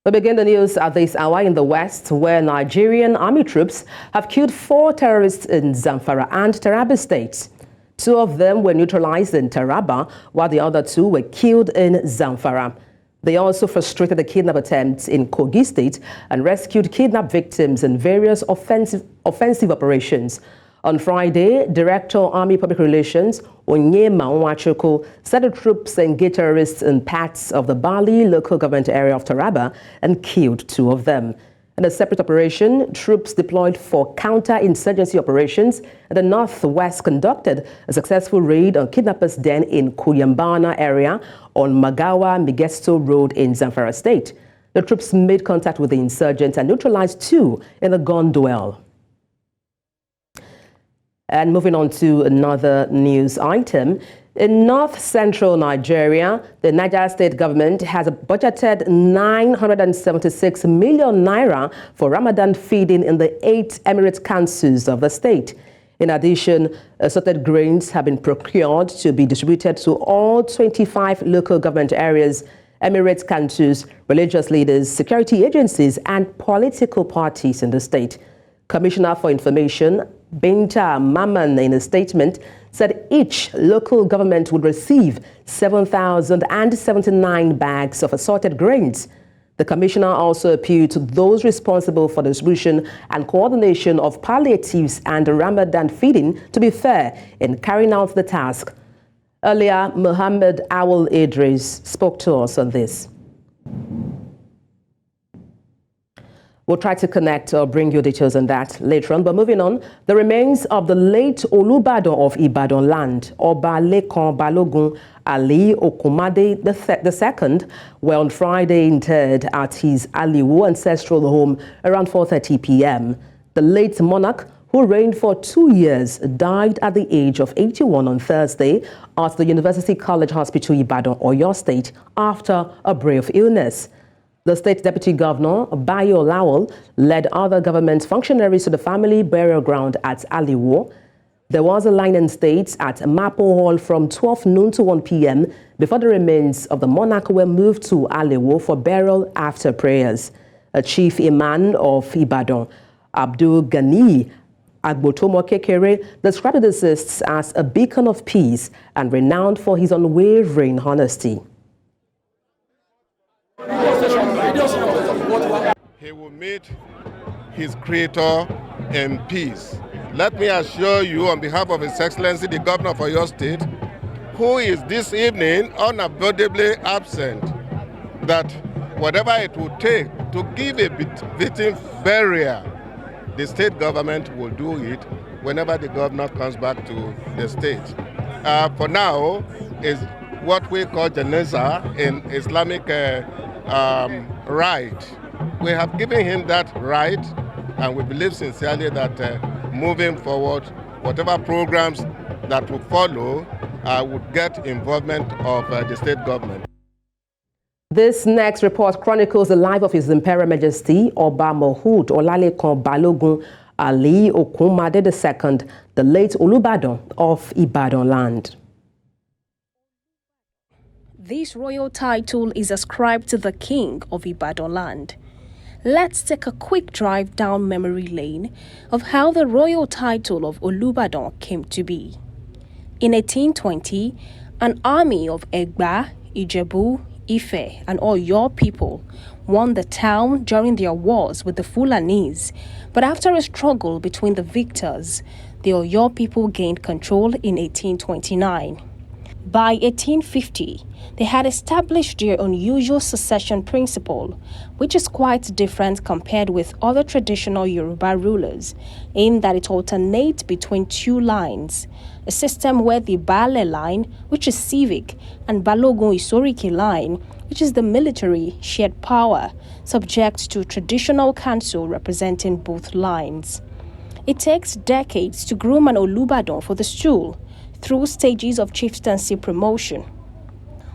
We begin the news at this hour in the West, where Nigerian Army troops have killed 4 terrorists in Zamfara and Taraba states. 2 of them were neutralized in Taraba, while the other 2 were killed in Zamfara. They also frustrated the kidnap attempts in Kogi State and rescued kidnapped victims in various offensive operations. On Friday, Director Army Public Relations Onyema Nwachukwu said the troops engaged terrorists in parts of the Bali local government area of Taraba and killed 2 of them. In a separate operation, troops deployed for counter-insurgency operations in the northwest conducted a successful raid on kidnappers' den in Kuyambana area on Magawa-Migetso Road in Zamfara State. The troops made contact with the insurgents and neutralized 2 in a gun duel. And moving on to another news item, in north-central Nigeria, the Niger State government has budgeted 976 million naira for Ramadan feeding in the 8 emirate councils of the state. In addition, assorted grains have been procured to be distributed to all 25 local government areas, emirate councils, religious leaders, security agencies, and political parties in the state. Commissioner for Information Binta Maman, in a statement, said each local government would receive 7,079 bags of assorted grains. The commissioner also appealed to those responsible for the distribution and coordination of palliatives and Ramadan feeding to be fair in carrying out the task. Earlier, Mohammed Awal Idris spoke to us on this. We'll try to connect or bring you details on that later on. But moving on, the remains of the late Olubadan of Ibadan land, Oba Lekan Balogun Ali Okumade II, were on Friday interred at his Aliwo ancestral home around 4:30 p.m. The late monarch, who reigned for 2 years, died at the age of 81 on Thursday at the University College Hospital Ibadan, Oyo State, after a brief illness. The state deputy governor, Bayo Lawal, led other government functionaries to the family burial ground at Aliwo. There was a line in state at Mapo Hall from 12 noon to 1 p.m. before the remains of the monarch were moved to Aliwo for burial after prayers. A chief imam of Ibadan, Abdul Ghani Agbotomo Kekere, described the deceased as a beacon of peace and renowned for his unwavering honesty. He will meet his creator in peace. Let me assure you, on behalf of His Excellency the Governor of your state, who is this evening unavoidably absent, that whatever it will take to give a victim burial, the state government will do it whenever the governor comes back to the state. For now, is what we call janazah in Islamic right. We have given him that right, and we believe sincerely that moving forward, whatever programs that will follow would get involvement of the state government. This next report chronicles the life of His Imperial Majesty Oba Mohud Olalekan Balogun Ali Okumade II, the late Olubadan of Ibadan land. This royal title is ascribed to the King of Ibadan land. Let's take a quick drive down memory lane of how the royal title of Olubadan came to be. In 1820, an army of Egba, Ijebu, Ife, and Oyo people won the town during their wars with the Fulanese, but after a struggle between the victors, the Oyo people gained control in 1829. By 1850, they had established their unusual succession principle, which is quite different compared with other traditional Yoruba rulers, in that it alternates between 2 lines, a system where the Bale line, which is civic, and Balogun Isorike line, which is the military, shared power, subject to traditional council representing both lines. It takes decades to groom an Olubadan for the stool, through stages of chieftaincy promotion.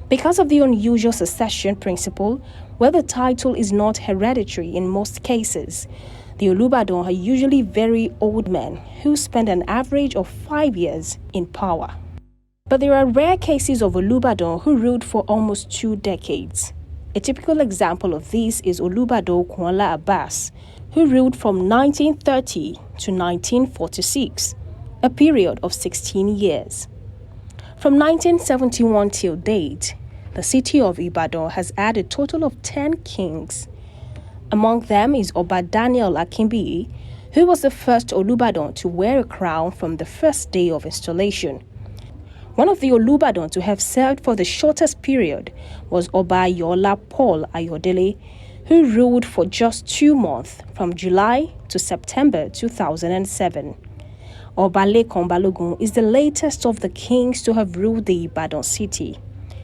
Because of the unusual succession principle, where the title is not hereditary in most cases, the Olubadan are usually very old men who spend an average of 5 years in power. But there are rare cases of Olubadan who ruled for almost 2 decades. A typical example of this is Olubado Kuala Abbas, who ruled from 1930 to 1946, a period of 16 years. From 1971 till date, the city of Ibadan has had a total of 10 kings. Among them is Oba Daniel Akinbiyi, who was the first Olubadan to wear a crown from the first day of installation. One of the Olubadan to have served for the shortest period was Oba Yola Paul Ayodele, who ruled for just 2 months from July to September 2007. Oba Lekan Balogun is the latest of the kings to have ruled the Ibadan city.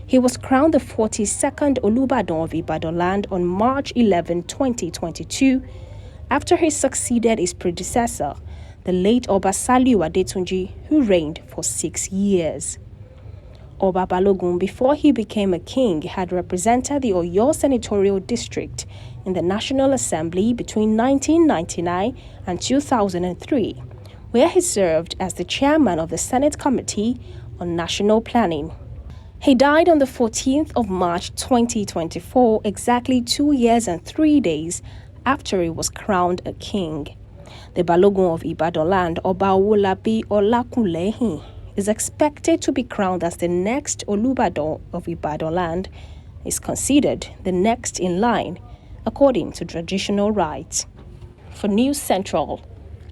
He was crowned the 42nd Olubadan of Ibadan land on March 11, 2022, after he succeeded his predecessor, the late Oba Saliu Adetunji, who reigned for 6 years. Oba Balogun, before he became a king, had represented the Oyo Senatorial District in the National Assembly between 1999 and 2003, where he served as the chairman of the Senate Committee on National Planning. He died on the 14th of March 2024, exactly 2 years and 3 days after he was crowned a king. The Balogun of Ibadan land, Oba Owolabi Olakunlehin, is expected to be crowned as the next Olubadan of Ibadan land, is considered the next in line, according to traditional rites. For News Central,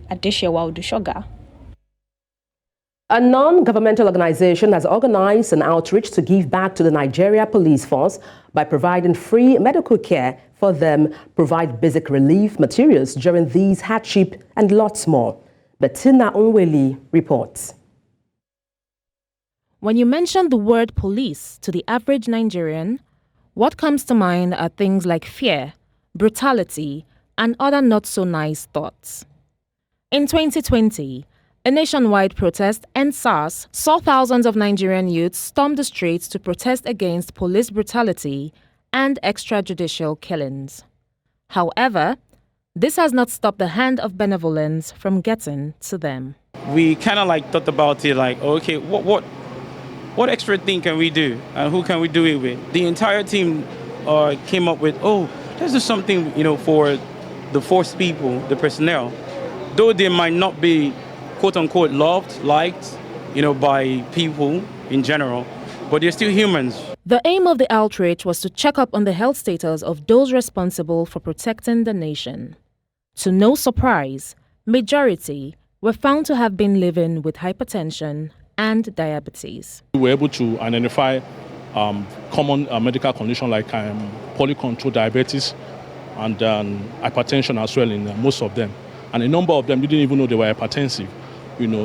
Adeshewa Odushoga. A non-governmental organization has organized an outreach to give back to the Nigeria Police Force by providing free medical care for them, provide basic relief materials during these hardship and lots more. Bettina Onweli reports. When you mention the word police to the average Nigerian, what comes to mind are things like fear, brutality, and other not-so-nice thoughts. In 2020, a nationwide protest, EndSARS, saw thousands of Nigerian youths storm the streets to protest against police brutality and extrajudicial killings. However, this has not stopped the hand of benevolence from getting to them. We kind of thought about it okay, what extra thing can we do and who can we do it with? The entire team came up with, let's do something, for the force people, the personnel. Though they might not be quote-unquote loved, liked, by people in general, but they're still humans. The aim of the outreach was to check up on the health status of those responsible for protecting the nation. To no surprise, majority were found to have been living with hypertension and diabetes. We were able to identify common medical conditions like polycontrol diabetes and hypertension as well in most of them. And a number of them didn't even know they were hypertensive.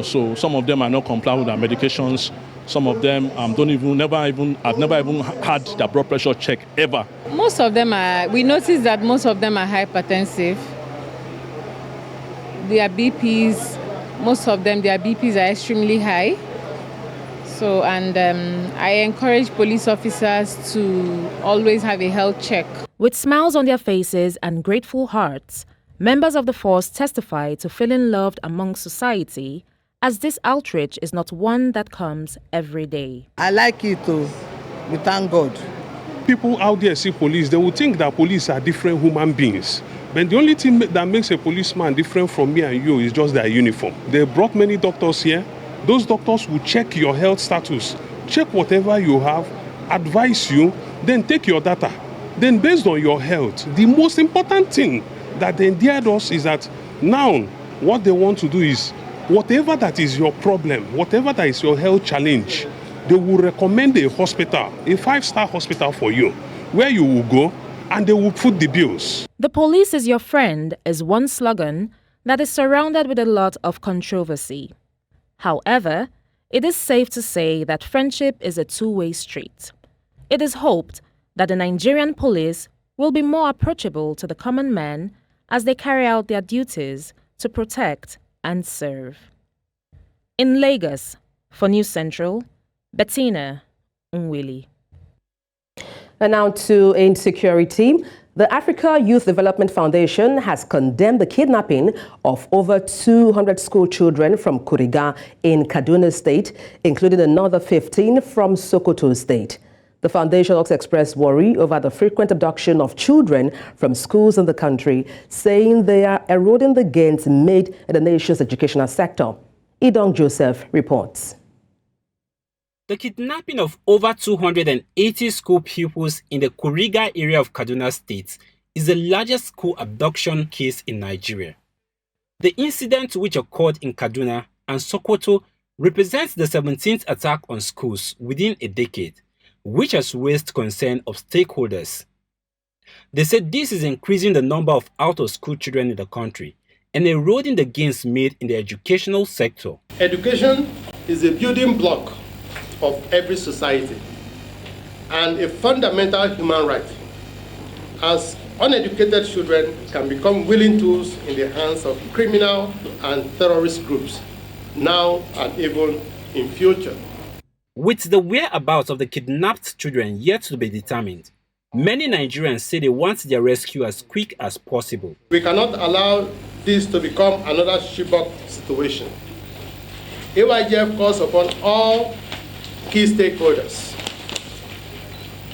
So some of them are not compliant with their medications. Some of them have never even had their blood pressure checked ever. Most of them we noticed that most of them are hypertensive. Their BPs, most of them, their BPs are extremely high. So, I encourage police officers to always have a health check. With smiles on their faces and grateful hearts, members of the force testify to feeling loved among society, as this outreach is not one that comes every day. I like it too. We thank God. People out there see police, they will think that police are different human beings. But the only thing that makes a policeman different from me and you is just their uniform. They brought many doctors here. Those doctors will check your health status, check whatever you have, advise you, then take your data. Then based on your health, the most important thing that they endeared us is that now what they want to do is whatever that is your problem, whatever that is your health challenge, they will recommend a hospital, a 5-star hospital for you, where you will go and they will put the bills. The police is your friend is one slogan that is surrounded with a lot of controversy. However, it is safe to say that friendship is a two-way street. It is hoped that the Nigerian police will be more approachable to the common man as they carry out their duties to protect and serve. In Lagos, for News Central, Bettina Onweli. And now to insecurity. The Africa Youth Development Foundation has condemned the kidnapping of over 200 school children from Kuriga in Kaduna State, including another 15 from Sokoto State. The foundation also expressed worry over the frequent abduction of children from schools in the country, saying they are eroding the gains made in the nation's educational sector. Idong Joseph reports. The kidnapping of over 280 school pupils in the Kuriga area of Kaduna State is the largest school abduction case in Nigeria. The incident, which occurred in Kaduna and Sokoto, represents the 17th attack on schools within a decade, which has raised concern of stakeholders. They said this is increasing the number of out-of-school children in the country and eroding the gains made in the educational sector. Education is a building block of every society and a fundamental human right, as uneducated children can become willing tools in the hands of criminal and terrorist groups now and even in future. With the whereabouts of the kidnapped children yet to be determined, many Nigerians say they want their rescue as quick as possible. We cannot allow this to become another Chibok situation. AYGF calls upon all key stakeholders,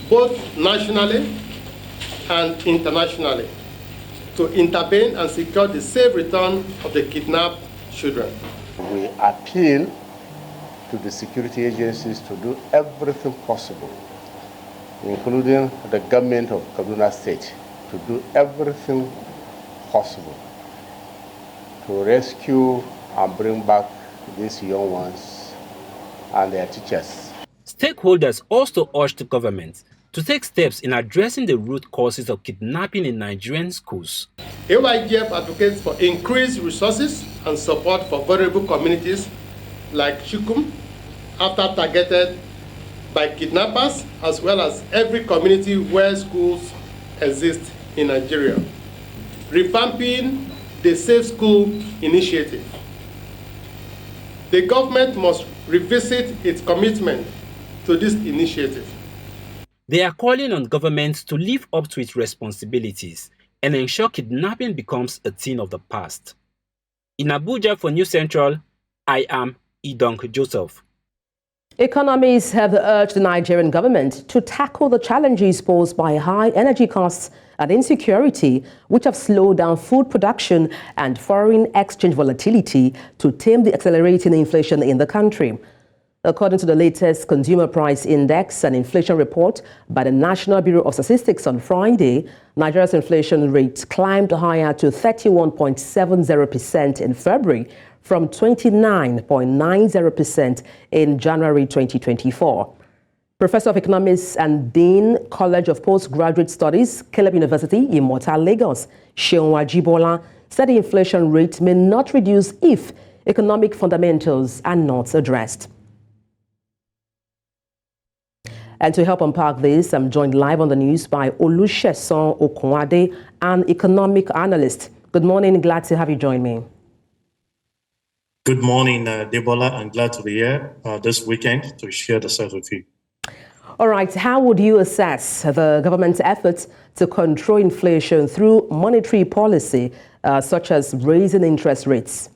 both nationally and internationally, to intervene and secure the safe return of the kidnapped children. We appeal to the security agencies to do everything possible, including the government of Kaduna State, to do everything possible to rescue and bring back these young ones and their teachers. Stakeholders also urged the government to take steps in addressing the root causes of kidnapping in Nigerian schools. AYGF advocates for increased resources and support for vulnerable communities like Chikum, after targeted by kidnappers, as well as every community where schools exist in Nigeria. Revamping the Safe School initiative. The government must revisit its commitment to this initiative. They are calling on government to live up to its responsibilities and ensure kidnapping becomes a thing of the past. In Abuja for News Central, I am Idong Joseph. Economists have urged the Nigerian government to tackle the challenges posed by high energy costs and insecurity, which have slowed down food production and foreign exchange volatility to tame the accelerating inflation in the country. According to the latest Consumer Price Index and inflation report by the National Bureau of Statistics on Friday, Nigeria's inflation rate climbed higher to 31.70% in February from 29.90% in January 2024. Professor of Economics and Dean, College of Postgraduate Studies, Caleb University, Imota, Lagos, Seun Ajibola, said the inflation rate may not reduce if economic fundamentals are not addressed. And to help unpack this, I'm joined live on the news by Olusegun Okunade, an economic analyst. Good morning, glad to have you join me. Good morning, Debola. I'm glad to be here this weekend to share the set with you. All right, how would you assess the government's efforts to control inflation through monetary policy, such as raising interest rates?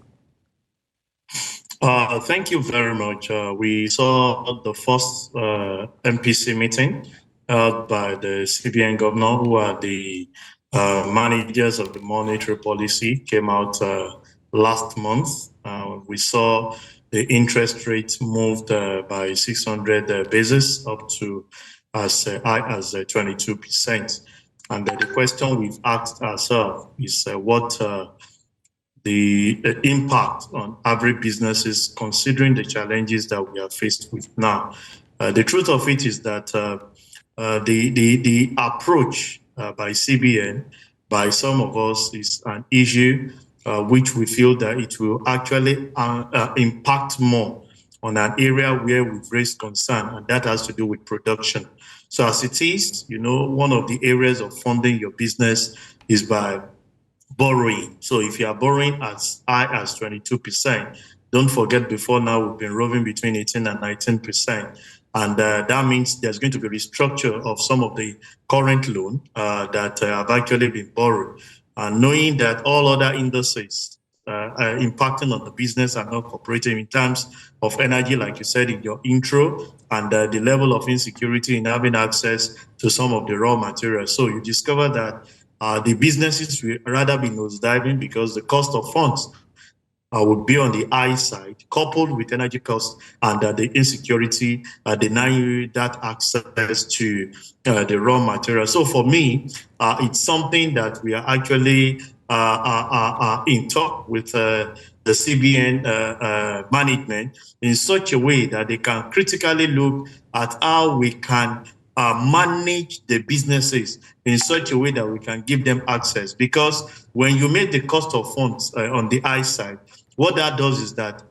Thank you very much. We saw the first MPC meeting held by the CBN governor, who are the managers of the monetary policy, came out last month. We saw the interest rate moved by 600 basis up to as high as 22%. And the question we've asked ourselves is what the impact on average businesses, considering the challenges that we are faced with now. The truth of it is that the approach by CBN, by some of us, is an issue which we feel that it will actually impact more on an area where we've raised concern, and that has to do with production. So as it is, one of the areas of funding your business is by borrowing. So if you are borrowing as high as 22%, don't forget before now we've been roving between 18 and 19%. And that means there's going to be restructure of some of the current loan that have actually been borrowed. And knowing that all other indices impacting on the business and not cooperating in terms of energy, like you said in your intro, and the level of insecurity in having access to some of the raw materials. So you discover that the businesses will rather be nosediving because the cost of funds would be on the high side, coupled with energy costs and the insecurity, denying you that access to the raw material. So for me, it's something that we are actually in talk with the CBN management in such a way that they can critically look at how we can manage the businesses in such a way that we can give them access. Because when you make the cost of funds on the high side, what that does is that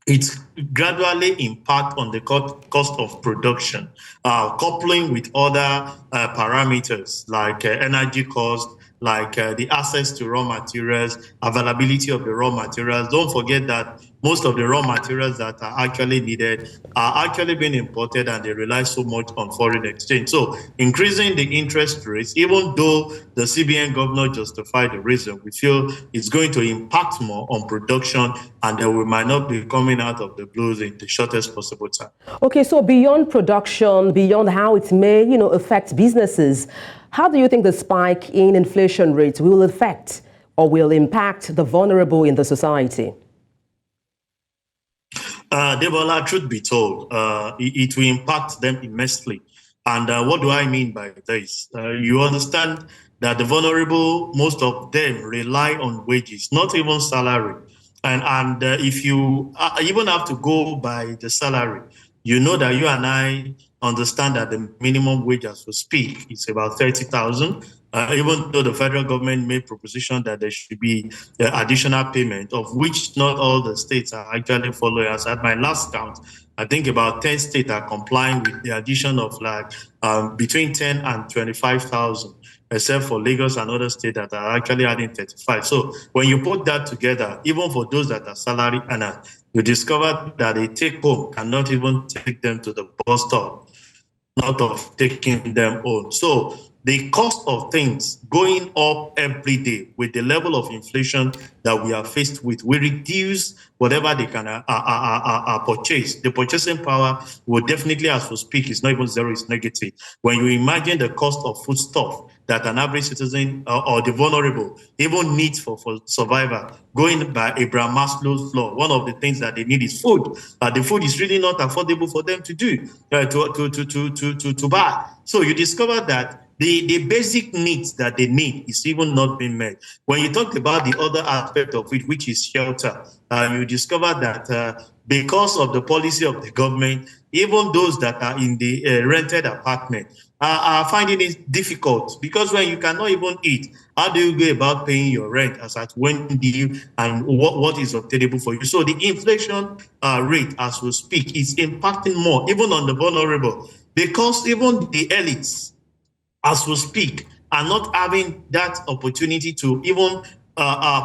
it gradually impact on the cost of production, coupling with other parameters like energy cost, like the access to raw materials, availability of the raw materials. Don't forget that most of the raw materials that are actually needed are actually being imported, and they rely so much on foreign exchange. So increasing the interest rates, even though the CBN governor justified the reason, we feel it's going to impact more on production, and that we might not be coming out of the blues in the shortest possible time. Okay, so beyond production, beyond how it may, affect businesses, how do you think the spike in inflation rates will affect or will impact the vulnerable in the society? Debola, truth be told, it will impact them immensely. And what do I mean by this? You understand that the vulnerable, most of them rely on wages, not even salary. And if you even have to go by the salary, you know that you and I understand that the minimum wage as we speak is about 30,000. Even though the federal government made proposition that there should be additional payment, of which not all the states are actually following. As at my last count, I think about 10 states are complying with the addition of between 10 and 25,000, except for Lagos and other states that are actually adding 35. So when you put that together, even for those that are salary earners, you discover that a take home cannot even take them to the bus stop, not of taking them home. So the cost of things going up every day with the level of inflation that we are faced with will reduce whatever they can purchase. The purchasing power will definitely, as we speak, is not even zero, it's negative. When you imagine the cost of foodstuff that an average citizen or the vulnerable even needs for survival, going by Abraham Maslow's law, one of the things that they need is food. The food is really not affordable for them to do, to buy. So you discover that the basic needs that they need is even not being met. When you talk about the other aspect of it, which is shelter, you discover that because of the policy of the government, even those that are in the rented apartment are finding it difficult, because when you cannot even eat, how do you go about paying your rent? As at when do you, and what is obtainable for you? So the inflation rate, as we speak, is impacting more even on the vulnerable, because even the elites, as we speak, are not having that opportunity to even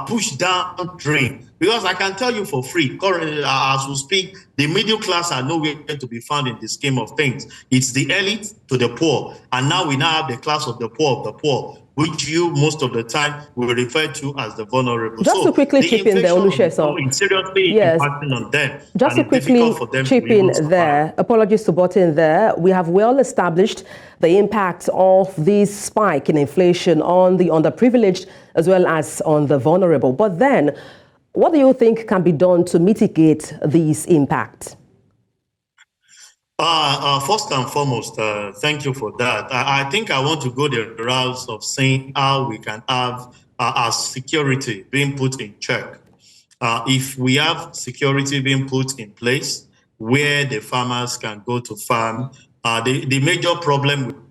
push down drain. Because I can tell you for free, currently, as we speak, the middle class are nowhere to be found in the scheme of things. It's the elite to the poor. And now we now have the class of the poor, which you most of the time will refer to as the vulnerable. Just to quickly chip in there, Olusegun. It's seriously impacting on them. Just to quickly chip in there, apologies to butt in there. We have well established the impact of this spike in inflation on the underprivileged as well as on the vulnerable. But then, what do you think can be done to mitigate these impacts? First and foremost, thank you for that. I think I want to go the route of saying how we can have our security being put in check. If we have security being put in place where the farmers can go to farm, the major problem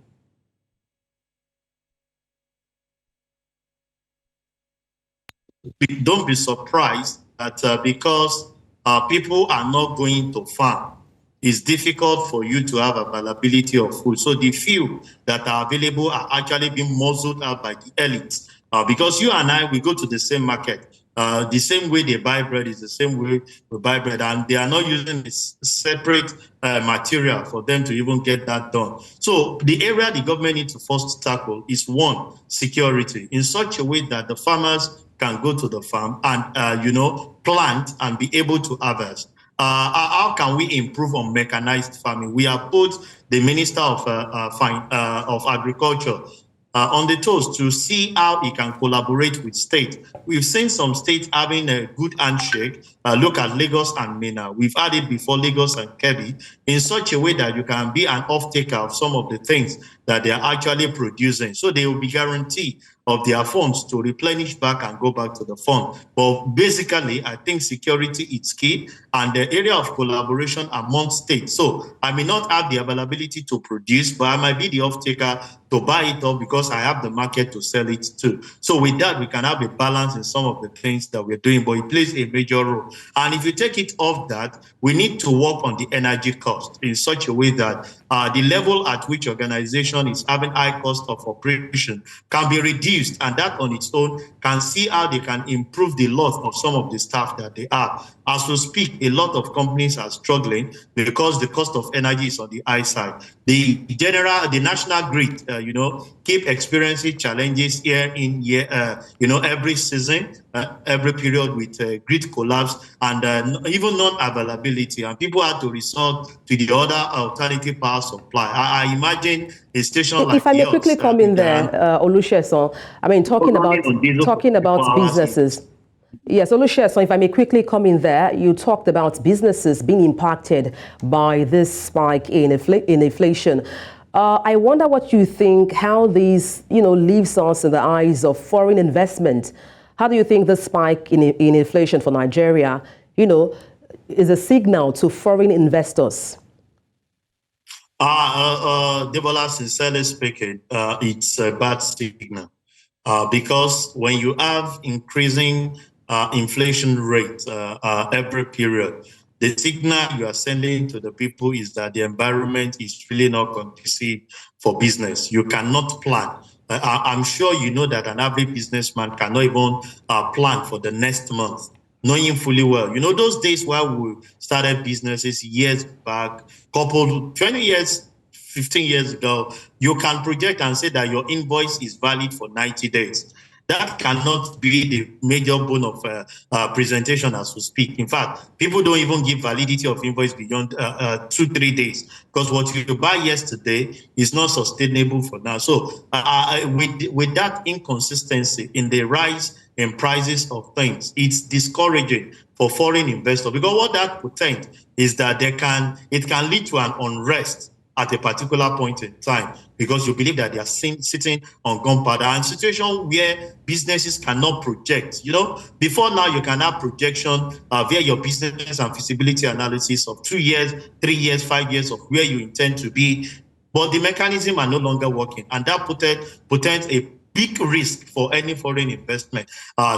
don't be surprised that because people are not going to farm, it's difficult for you to have availability of food. So the few that are available are actually being muzzled out by the elites. Because you and I, we go to the same market. The same way they buy bread is the same way we buy bread, and they are not using a separate material for them to even get that done. So the area the government needs to first tackle is one, security, in such a way that the farmers can go to the farm and plant and be able to harvest. How can we improve on mechanized farming? We have put the Minister of Agriculture on the toes to see how he can collaborate with states. We've seen some states having a good handshake. Look at Lagos and Minna. We've had it before, Lagos and Kebbi, in such a way that you can be an off-taker of some of the things that they are actually producing. So they will be guaranteed of their funds to replenish back and go back to the fund. But basically, I think security is key and the area of collaboration among states. So I may not have the availability to produce, but I might be the off-taker to buy it up because I have the market to sell it to. So with that, we can have a balance in some of the things that we're doing, but it plays a major role. And if you take it off that, we need to work on the energy cost in such a way that the level at which organization is having high cost of operation can be reduced, and that on its own can see how they can improve the lot of some of the staff that they have. As we speak, a lot of companies are struggling because the cost of energy is on the high side. The national grid, keep experiencing challenges year in year, every season, every period with grid collapse and even non-availability, and people had to resort to the other alternative power supply. I imagine a station like yours. If I may quickly come in there, Olusegun, I mean, talking about businesses. Yes, Olusegun, if I may quickly come in there, you talked about businesses being impacted by this spike in inflation. I wonder what you think, how these, leaves us in the eyes of foreign investment. How do you think the spike in inflation for Nigeria, is a signal to foreign investors? Debola, sincerely speaking, it's a bad signal because when you have increasing inflation rate every period, the signal you are sending to the people is that the environment is really not conducive for business. You cannot plan. I'm sure you know that an average businessman cannot even plan for the next month, knowing fully well. Those days where we started businesses years back, 20 years, 15 years ago, you can project and say that your invoice is valid for 90 days. That cannot be the major bone of presentation as we speak. In fact, people don't even give validity of invoice beyond 2-3 days because what you buy yesterday is not sustainable for now. So with that inconsistency in the rise in prices of things, it's discouraging for foreign investors because what that portends is that it can lead to an unrest at a particular point in time because you believe that they are sitting on gunpowder, and situation where businesses cannot project. Before now you can have projection via your business and feasibility analysis of 2 years, 3 years, 5 years of where you intend to be, but the mechanism are no longer working, and that portends a big risk for any foreign investment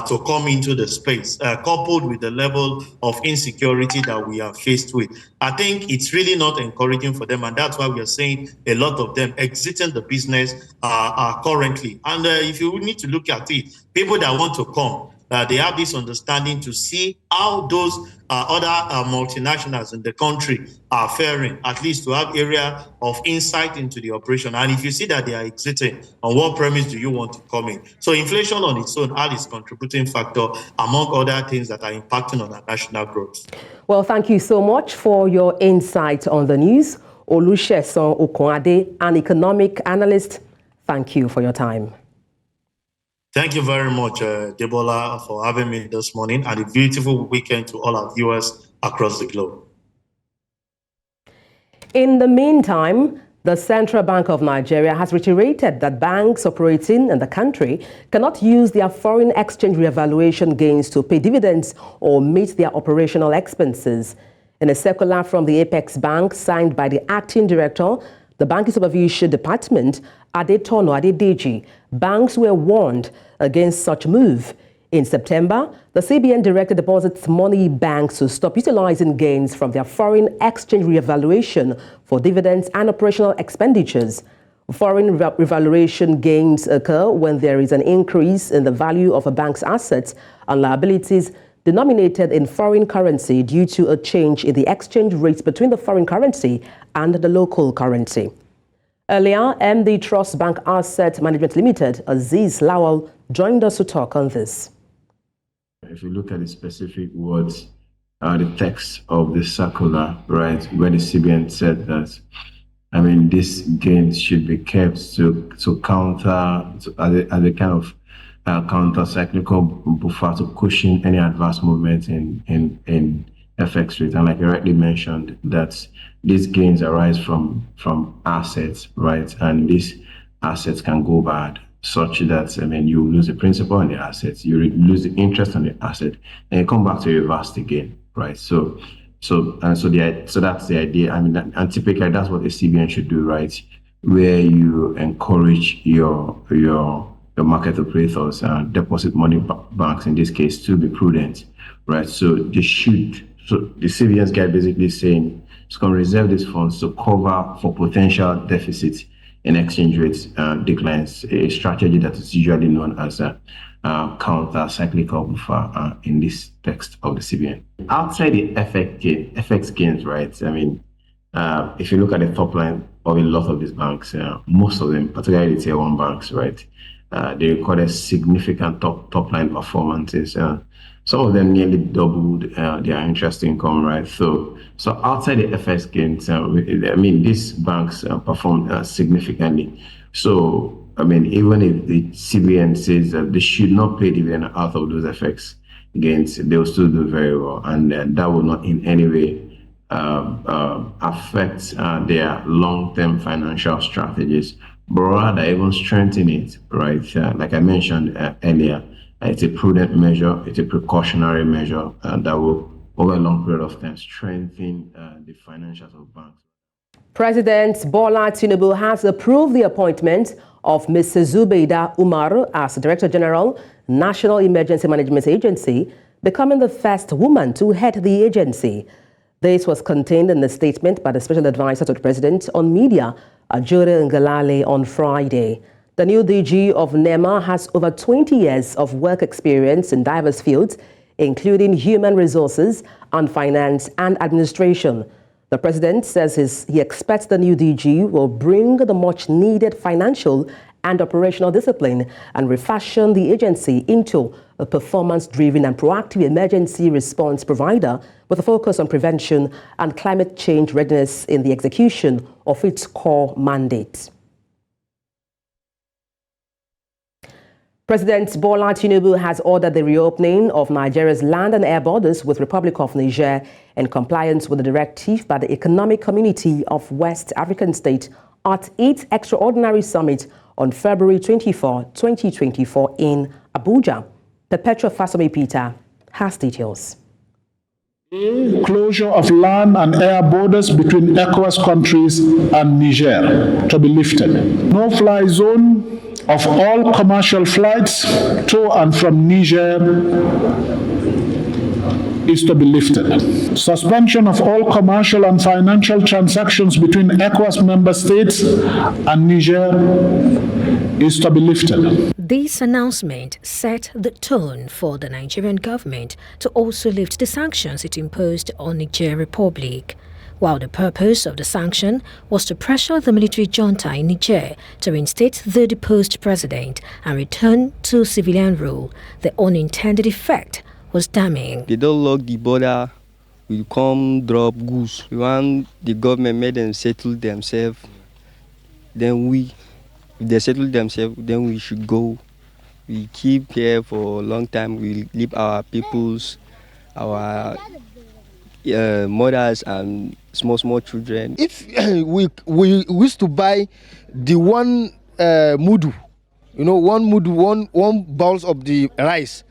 to come into the space, coupled with the level of insecurity that we are faced with. I think it's really not encouraging for them, and that's why we are seeing a lot of them exiting the business currently. And if you need to look at it, people that want to come, they have this understanding to see how those other multinationals in the country are faring, at least to have area of insight into the operation. And if you see that they are exiting, on what premise do you want to come in? So inflation on its own is contributing factor among other things that are impacting on our national growth. Well, thank you so much for your insight on the news. Olusegun Okunade, an economic analyst, thank you for your time. Thank you very much, Debola, for having me this morning, and a beautiful weekend to all our viewers across the globe. In the meantime, the Central Bank of Nigeria has reiterated that banks operating in the country cannot use their foreign exchange revaluation gains to pay dividends or meet their operational expenses. In a circular from the Apex Bank signed by the acting director, the Banking Supervision Department, Adetono Adedeji, banks were warned against such move. In September, the CBN directed deposit money banks to stop utilizing gains from their foreign exchange revaluation for dividends and operational expenditures. Foreign revaluation gains occur when there is an increase in the value of a bank's assets and liabilities denominated in foreign currency due to a change in the exchange rate between the foreign currency and the local currency. Earlier, MD Trust Bank Asset Management Limited, Aziz Lawal, joined us to talk on this. If you look at the specific words, the text of the circular, right, where the CBN said that, these gains should be kept to counter, as a kind of counter-cyclical buffer to cushion any adverse movement in FX rate. And like you rightly mentioned, that these gains arise from assets, right? And these assets can go bad, such that you lose the principal on the assets, you lose the interest on the asset, and you come back to reverse the gain, right? So that's the idea. And typically that's what the CBN should do, right? Where you encourage your market operators and deposit money banks in this case to be prudent, right? So the CBN's guide basically saying it's going to reserve these funds to cover for potential deficits in exchange rates declines, a strategy that is usually known as a counter-cyclical buffer in this text of the CBN. Outside the FX gains, right? If you look at the top line of a lot of these banks, most of them, particularly the tier 1 banks, right? They recorded significant top line performances. Some of them nearly doubled their interest income, right? So outside the FX gains, these banks performed significantly. So, even if the CBN says that they should not pay dividend out of those FX gains, they will still do very well, and that will not in any way affect their long-term financial strategies, but rather even strengthen it, right? Like I mentioned earlier, it's a prudent measure, it's a precautionary measure that will, over a long period of time, strengthen the financials of banks. President Bola Tinubu has approved the appointment of Mrs. Zubeida Umar as Director General, National Emergency Management Agency, becoming the first woman to head the agency. This was contained in the statement by the Special Advisor to the President on Media, Ajure Ngalale, on Friday. The new DG of NEMA has over 20 years of work experience in diverse fields, including human resources and finance and administration. The President says he expects the new DG will bring the much-needed financial and operational discipline and refashion the agency into a performance-driven and proactive emergency response provider with a focus on prevention and climate change readiness in the execution of its core mandate. President Bola Tinubu has ordered the reopening of Nigeria's land and air borders with Republic of Niger in compliance with the directive by the Economic Community of West African States at its extraordinary summit on February 24, 2024 in Abuja. Perpetua Fasome Peter has details. Closure of land and air borders between ECOWAS countries and Niger to be lifted. No-fly zone of all commercial flights to and from Niger is to be lifted. Suspension of all commercial and financial transactions between ECOWAS member states and Niger is to be lifted. This announcement set the tone for the Nigerian government to also lift the sanctions it imposed on Niger Republic. While the purpose of the sanction was to pressure the military junta in Niger to reinstate the deposed president and return to civilian rule, the unintended effect was damning. They don't lock the border, we come drop goods. We want the government make them settle themselves, then if they settle themselves, then we should go. We keep here for a long time, we leave our peoples, our mothers and small children. If we wish to buy the one mudu, one bowls of the rice,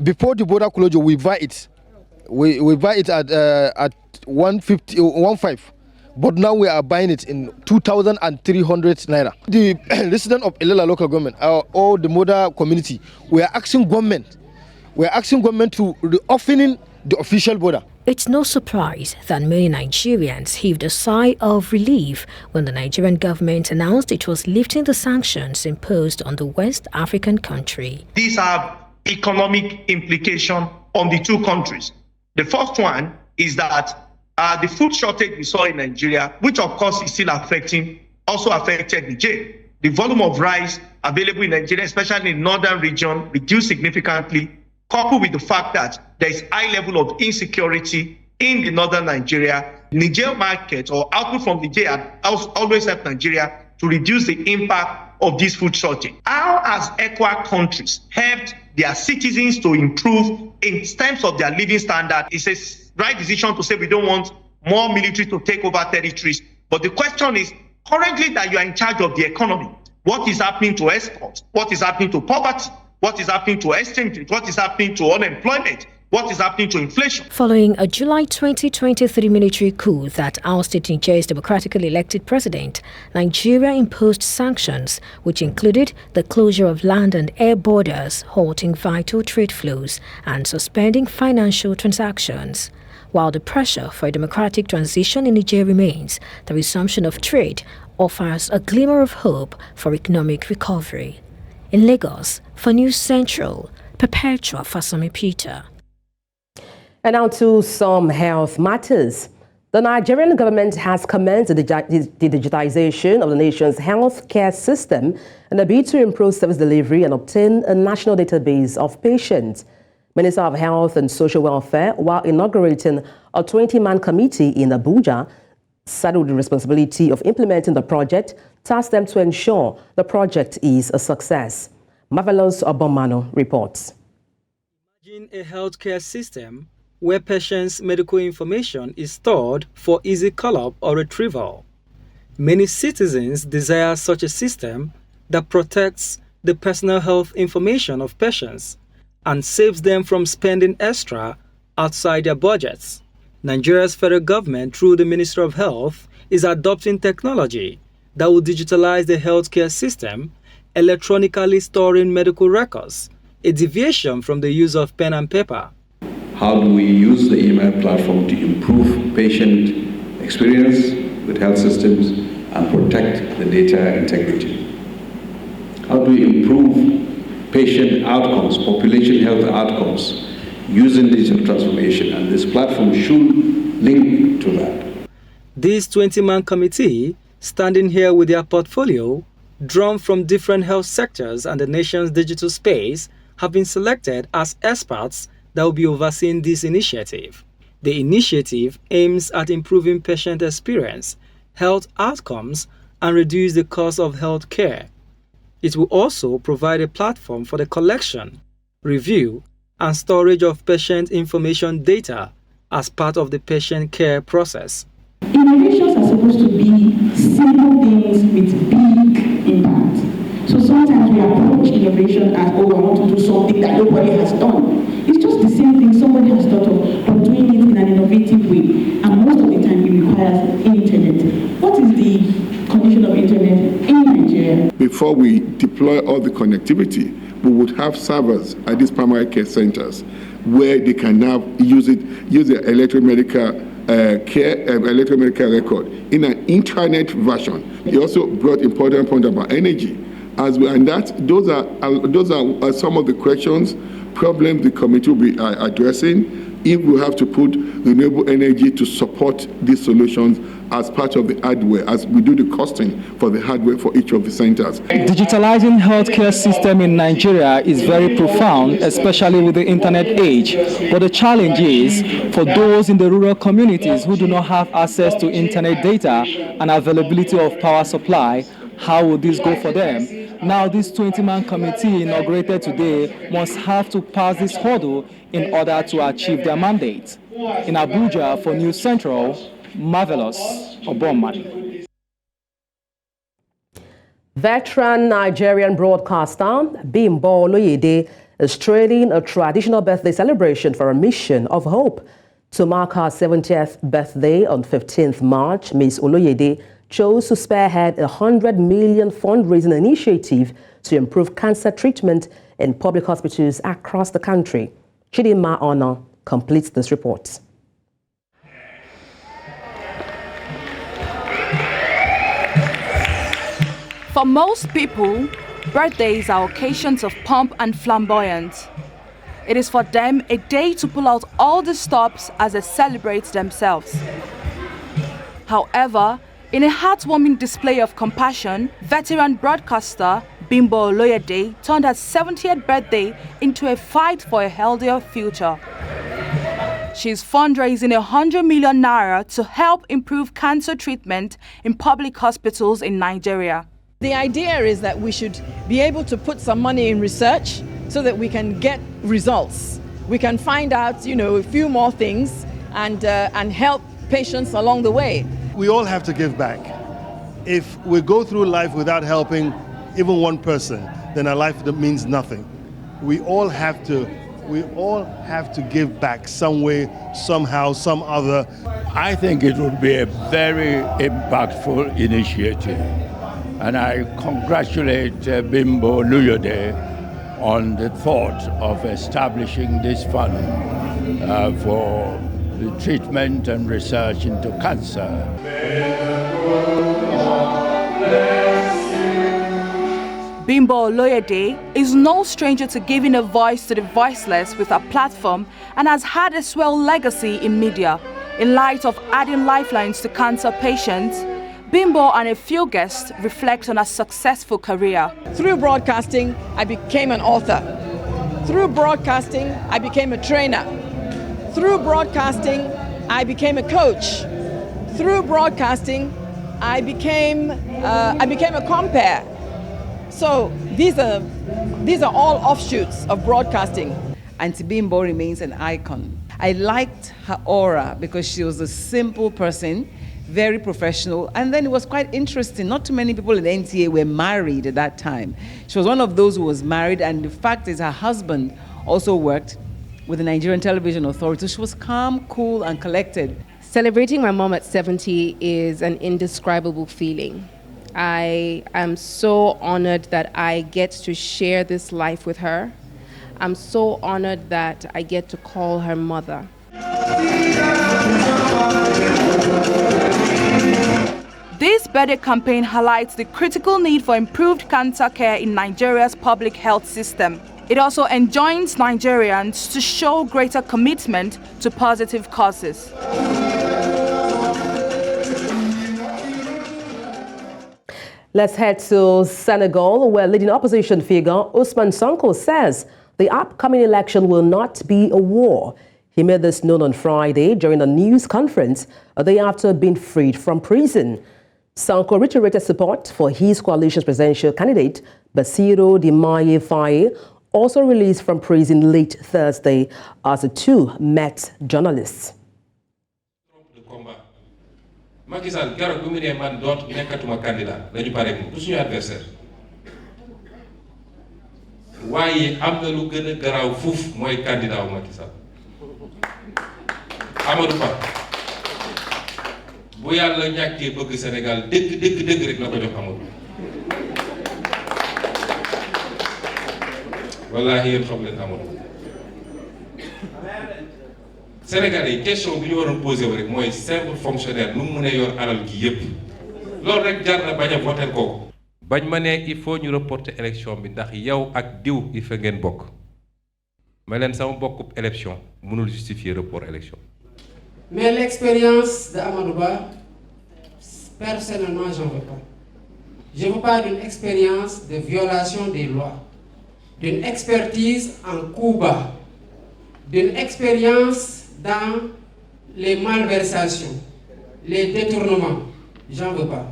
before the border closure, we buy it. We buy it at 150, 15. But now we are buying it in 2,300 naira. The resident of Ilela local government, or the mother community, we are asking government to reopening the official border. It's no surprise that many Nigerians heaved a sigh of relief when the Nigerian government announced it was lifting the sanctions imposed on the West African country. These have economic implications on the two countries. The first one is that the food shortage we saw in Nigeria, which of course is still also affected Niger. The volume of rice available in Nigeria, especially in the northern region, reduced significantly, coupled with the fact that there is high level of insecurity in the northern Nigeria. Niger market or output from Niger always helped Nigeria to reduce the impact of this food shortage. How has ECOWAS countries helped their citizens to improve in terms of their living standard? It's a right decision to say we don't want more military to take over territories. But the question is, currently that you are in charge of the economy, what is happening to exports? What is happening to poverty? What is happening to exchange rate? What is happening to unemployment? What is happening to inflation? Following a July 2023 military coup that ousted Niger's democratically elected president, Nigeria imposed sanctions, which included the closure of land and air borders, halting vital trade flows, and suspending financial transactions. While the pressure for a democratic transition in Niger remains, the resumption of trade offers a glimmer of hope for economic recovery. In Lagos, for News Central, Perpetua Fasami Peter. And now to some health matters. The Nigerian government has commenced the digitization of the nation's health care system in a bid to improve service delivery and obtain a national database of patients. Minister of Health and Social Welfare, while inaugurating a 20-man committee in Abuja, saddled with the responsibility of implementing the project, tasked them to ensure the project is a success. Marvelous Obomano reports. Imagine a healthcare system where patients' medical information is stored for easy call-up or retrieval. Many citizens desire such a system that protects the personal health information of patients and saves them from spending extra outside their budgets. Nigeria's federal government, through the Ministry of Health, is adopting technology that will digitalize the healthcare system, electronically storing medical records, a deviation from the use of pen and paper. How do we use the email platform to improve patient experience with health systems and protect the data integrity? How do we improve patient outcomes, population health outcomes, using digital transformation? And this platform should link to that. This 20-man committee, standing here with their portfolio, drawn from different health sectors and the nation's digital space, have been selected as experts that will be overseeing this initiative. The initiative aims at improving patient experience, health outcomes, and reduce the cost of health care. It will also provide a platform for the collection, review, and storage of patient information data as part of the patient care process. Innovations are supposed to be simple things with big impact. So sometimes we approach innovation as, oh, I want to do something that nobody has done. It's just the same thing somebody has thought of, but doing it in an innovative way. And most of the time it requires internet. What is the condition of internet in Nigeria? Before we deploy all the connectivity, we would have servers at these primary care centers where they can now use their electromedical electromedical record in an intranet version. He also brought important point about energy, those are some of the questions, problems the committee will be addressing if we have to put renewable energy to support these solutions as part of the hardware, as we do the costing for the hardware for each of the centers. Digitalizing healthcare system in Nigeria is very profound, especially with the internet age. But the challenge is for those in the rural communities who do not have access to internet data and availability of power supply. How will this go for them? Now, this 20-man committee inaugurated today must have to pass this hurdle in order to achieve their mandate. In Abuja, for News Central, Marvelous Obomani. Veteran Nigerian broadcaster Bimbo Oloyede is trailing a traditional birthday celebration for a mission of hope. To mark her 70th birthday on 15th March, Ms. Oloyede chose to spearhead a 100 million fundraising initiative to improve cancer treatment in public hospitals across the country. Chidinma Honor completes this report. For most people, birthdays are occasions of pomp and flamboyance. It is for them a day to pull out all the stops as they celebrate themselves. However, in a heartwarming display of compassion, veteran broadcaster Bimbo Oloyede turned her 70th birthday into a fight for a healthier future. She's fundraising 100 million naira to help improve cancer treatment in public hospitals in Nigeria. The idea is that we should be able to put some money in research so that we can get results. We can find out, a few more things and help patients along the way. We all have to give back. If we go through life without helping even one person, then our life means nothing. We all have to give back some way, somehow, some other. I think it would be a very impactful initiative. And I congratulate Bimbo Oloyede on the thought of establishing this fund for the treatment and research into cancer. Bimbo Oloyede is no stranger to giving a voice to the voiceless with her platform and has had a swell legacy in media. In light of adding lifelines to cancer patients, Bimbo and a few guests reflect on her successful career. Through broadcasting, I became an author. Through broadcasting, I became a trainer. Through broadcasting, I became a coach. Through broadcasting, I became a compere. So these are all offshoots of broadcasting. Auntie Bimbo remains an icon. I liked her aura because she was a simple person, very professional, and then it was quite interesting. Not too many people in the NTA were married at that time. She was one of those who was married, and the fact is her husband also worked with the Nigerian Television Authority. She was calm, cool, and collected. Celebrating my mom at 70 is an indescribable feeling. I am so honored that I get to share this life with her. I'm so honored that I get to call her mother. This birthday campaign highlights the critical need for improved cancer care in Nigeria's public health system. It also enjoins Nigerians to show greater commitment to positive causes. Let's head to Senegal, where leading opposition figure Ousmane Sonko says the upcoming election will not be a war. He made this known on Friday during a news conference a day after being freed from prison. Sonko reiterated support for his coalition's presidential candidate, Bassirou Diomaye Faye, also released from prison late Thursday as the two met journalists. Macky Sall keroog bi mu ne man nekkatuma candidat dañu pare moom du suñu adversaire waaye am na lu gën a garaaw fuuf mooy candidat wu Macky Sall Amadou Ba bu yàlla ñàkkee bëgg Sénégal dëgg rek na ko jox Amadou wallaahi yéen xam leen Amadou Sénégalais question bi ñu waroon posé rek mooy simple fonctionnaire nu mu mën a yor alal gi yépp loolu rek jar na bañ a voter kooku bañ ma ne il faut ñu reporter élection bi ndax yow ak diw il fa ngeen bokk ma leen sama bokkub élection mënul justifier report élection. Mais l'expérience de Amadou Ba, personnellement j'en veux pas. Je veux pas d'une expérience de violation des lois, d'une expertise en coup bas, d'une expérience dans les malversations, les détournements. J'en veux pas.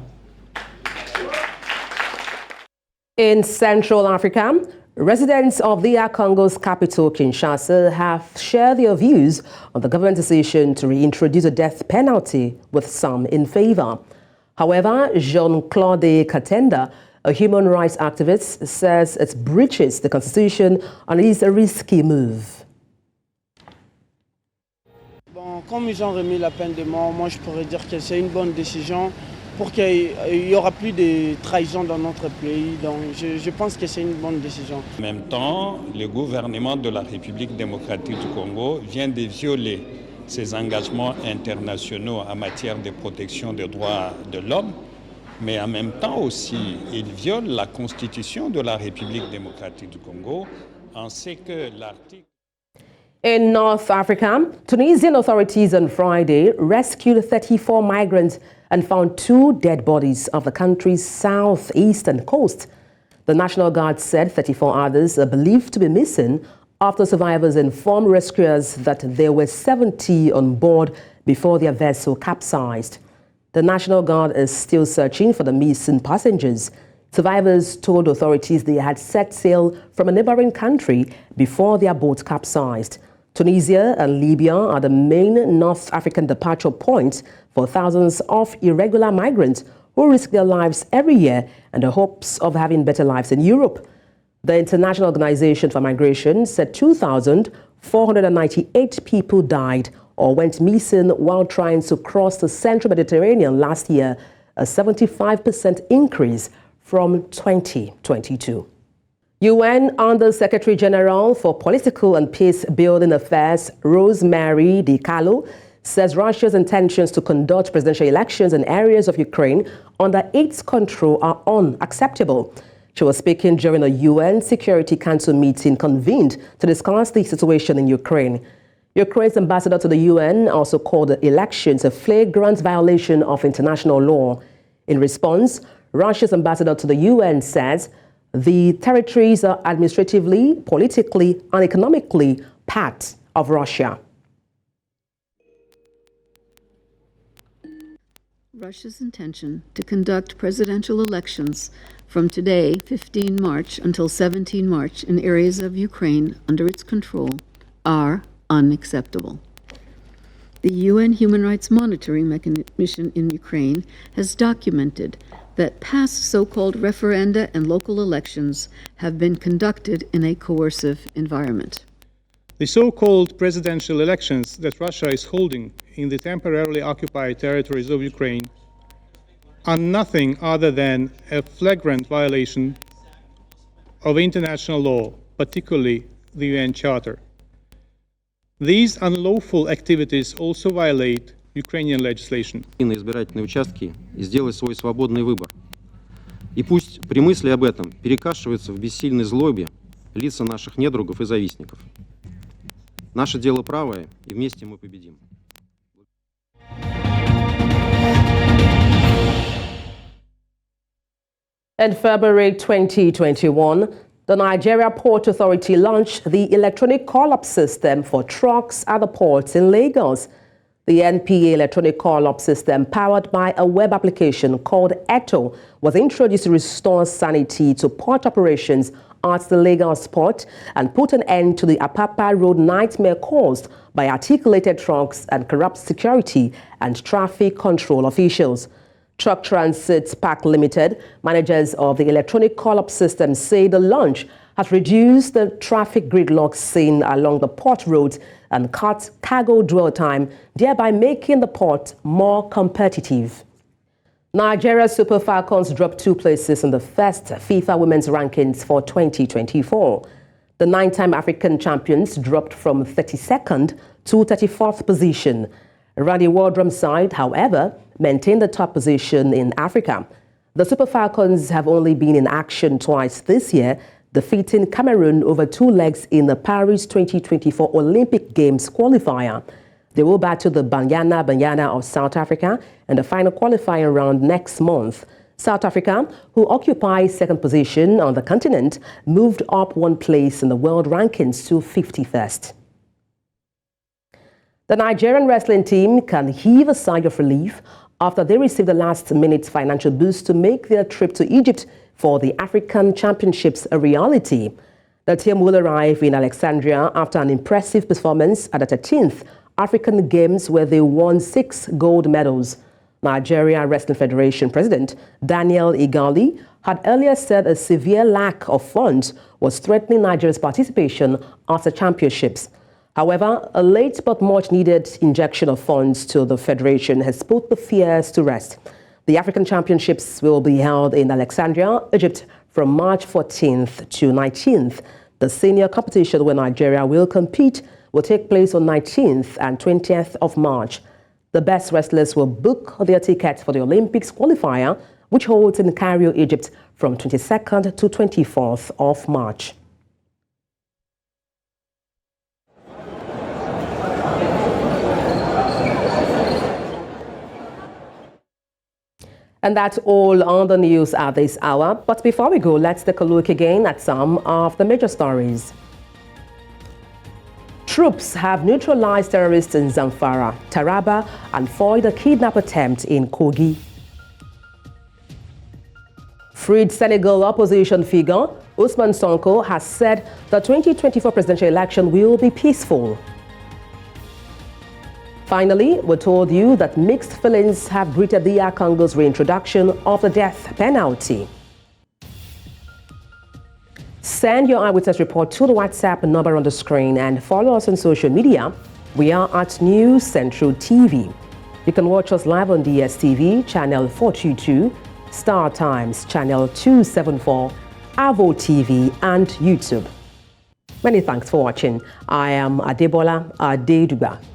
In Central Africa, residents of DR Congo's capital, Kinshasa, have shared their views on the government's decision to reintroduce a death penalty, with some in favor. However, Jean-Claude Katenda, a human rights activist, says it breaches the constitution and is a risky move. Comme ils ont remis la peine de mort, moi je pourrais dire que c'est une bonne décision pour qu'il n'y aura plus de trahison dans notre pays. Donc je pense que c'est une bonne décision. En même temps, le gouvernement de la République démocratique du Congo vient de violer ses engagements internationaux en matière de protection des droits de l'homme mais en même temps aussi, il viole la constitution de la République démocratique du Congo, en ce que l'article... In North Africa, Tunisian authorities on Friday rescued 34 migrants and found 2 dead bodies off the country's southeastern coast. The National Guard said 34 others are believed to be missing after survivors informed rescuers that there were 70 on board before their vessel capsized. The National Guard is still searching for the missing passengers. Survivors told authorities they had set sail from a neighboring country before their boat capsized. Tunisia and Libya are the main North African departure points for thousands of irregular migrants who risk their lives every year in the hopes of having better lives in Europe. The International Organization for Migration said 2,498 people died or went missing while trying to cross the central Mediterranean last year, a 75% increase from 2022. UN Under-Secretary General for Political and Peace-Building Affairs, Rosemary DiCarlo, says Russia's intentions to conduct presidential elections in areas of Ukraine under its control are unacceptable. She was speaking during a UN Security Council meeting convened to discuss the situation in Ukraine. Ukraine's ambassador to the UN also called the elections a flagrant violation of international law. In response, Russia's ambassador to the UN says the territories are administratively, politically, and economically part of Russia. Russia's intention to conduct presidential elections from today, 15 March, until 17 March in areas of Ukraine under its control are unacceptable. The UN Human Rights Monitoring Mission in Ukraine has documented that past so-called referenda and local elections have been conducted in a coercive environment. The so-called presidential elections that Russia is holding in the temporarily occupied territories of Ukraine are nothing other than a flagrant violation of international law, particularly the UN Charter. These unlawful activities also violate Ukrainian legislation. На избирательные участки и сделать свой свободный выбор. И пусть при мысли об этом перекашиваются в бессильной злобе лица наших недругов и завистников. Наше дело правое, и вместе мы победим. In February 2021, the Nigeria Port Authority launched the electronic call-up system for trucks at the ports in Lagos. The NPA electronic call-up system, powered by a web application called ETO, was introduced to restore sanity to port operations at the Lagos port and put an end to the Apapa Road nightmare caused by articulated trucks and corrupt security and traffic control officials. Truck Transit Park Limited, managers of the electronic call-up system, say the launch has reduced the traffic gridlock seen along the port roads and cut cargo dwell time, thereby making the port more competitive. Nigeria's Super Falcons dropped 2 places in the first FIFA Women's Rankings for 2024. The 9-time African champions dropped from 32nd to 34th position. Randy Waldrum's side, however, maintained the top position in Africa. The Super Falcons have only been in action twice this year, defeating Cameroon over 2 legs in the Paris 2024 Olympic Games qualifier. They will battle the Banyana of South Africa in the final qualifying round next month. South Africa, who occupy 2nd position on the continent, moved up 1 place in the world rankings to 51st. The Nigerian wrestling team can heave a sigh of relief after they received the last-minute financial boost to make their trip to Egypt for the African Championships a reality. The team will arrive in Alexandria after an impressive performance at the 13th African Games, where they won 6 gold medals. Nigeria Wrestling Federation President Daniel Igali had earlier said a severe lack of funds was threatening Nigeria's participation at the championships. However, a late but much-needed injection of funds to the federation has put the fears to rest. The African Championships will be held in Alexandria, Egypt, from March 14th to 19th. The senior competition where Nigeria will compete will take place on 19th and 20th of March. The best wrestlers will book their tickets for the Olympics qualifier, which holds in Cairo, Egypt from 22nd to 24th of March. And that's all on the news at this hour. But before we go, let's take a look again at some of the major stories. Troops have neutralized terrorists in Zamfara, Taraba, and foiled a kidnap attempt in Kogi. Freed Senegal opposition figure Ousmane Sonko has said the 2024 presidential election will be peaceful. Finally, we told you that mixed feelings have greeted the Congo's reintroduction of the death penalty. Send your eyewitness report to the WhatsApp number on the screen and follow us on social media. We are at News Central TV. You can watch us live on DSTV, channel 422, Star Times, channel 274, Avo TV, and YouTube. Many thanks for watching. I am Adebola Adeduba.